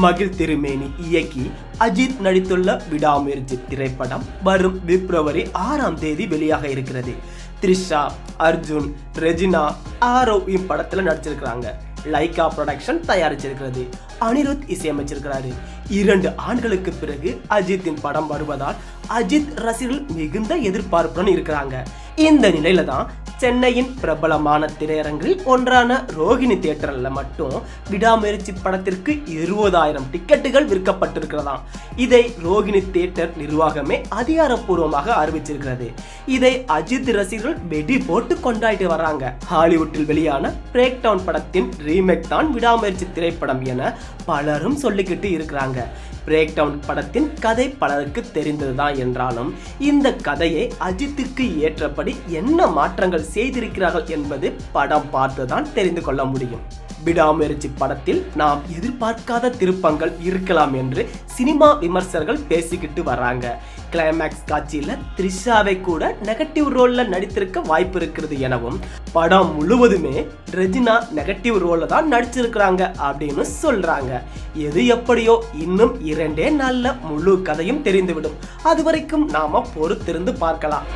மகிழ் திருமேனி இயக்கி அஜித் நடித்துள்ள விடாமுயற்சி திரைப்படம் வரும் பிப்ரவரி 6ஆம் தேதி வெளியாக இருக்கிறது. த்ரிஷா, அர்ஜுன், ரெஜினா, ஆரவ் படத்துல நடிச்சிருக்கிறாங்க. லைகா ப்ரொடக்ஷன் தயாரிச்சிருக்கிறது. அனிருத் இசையமைச்சிருக்கிறாரு. 2 ஆண்டுகளுக்கு பிறகு அஜித்தின் படம் வருவதால் அஜித் ரசிகர்கள் மிகுந்த எதிர்பார்ப்புடன் இருக்கிறாங்க. இந்த நிலையில தான் சென்னையின் பிரபலமான திரையரங்கில் ஒன்றான ரோஹிணி தியேட்டர்ல மட்டும் விடாமுயற்சி படத்திற்கு 20,000 டிக்கெட்டுகள் விற்கப்பட்டிருக்கிறதாம். இதை ரோஹிணி தியேட்டர் நிர்வாகமே அதிகாரப்பூர்வமாக அறிவிச்சிருக்கிறது. இதை அஜித் ரசிகர்கள் வெடி போட்டு கொண்டாடிட்டு வர்றாங்க. ஹாலிவுட்டில் வெளியான பிரேக் டவுன் படத்தின் ரீமேக் தான் விடாமுயற்சி திரைப்படம் என பலரும் சொல்லிக்கிட்டு இருக்கிறாங்க. பிரேக் டவுன் படத்தின் கதை பலருக்கு தெரிந்ததுதான் என்றாலும் இந்த கதையை அஜித்துக்கு ஏற்றபடி என்ன மாற்றங்கள் செய்திருக்கிறார்கள் என்பது படம் பார்த்துதான் தெரிந்து கொள்ள முடியும். விடாமுயற்சி படத்தில் நாம் எதிர்பார்க்காத திருப்பங்கள் இருக்கலாம் என்று சினிமா விமர்சகர்கள் பேசிக்கிட்டு வர்றாங்க. கிளைமேக்ஸ் காட்சியில த்ரிஷாவை கூட நெகட்டிவ் ரோல்ல நடித்திருக்க வாய்ப்பு இருக்கிறது எனவும், படம் முழுவதுமே ரெஜினா நெகட்டிவ் ரோல்ல தான் நடிச்சிருக்கிறாங்க அப்படின்னு சொல்றாங்க. எது எப்படியோ இன்னும் 2 நாள்ல முழு கதையும் தெரிந்துவிடும். அது வரைக்கும் நாம பொறுத்திருந்து பார்க்கலாம்.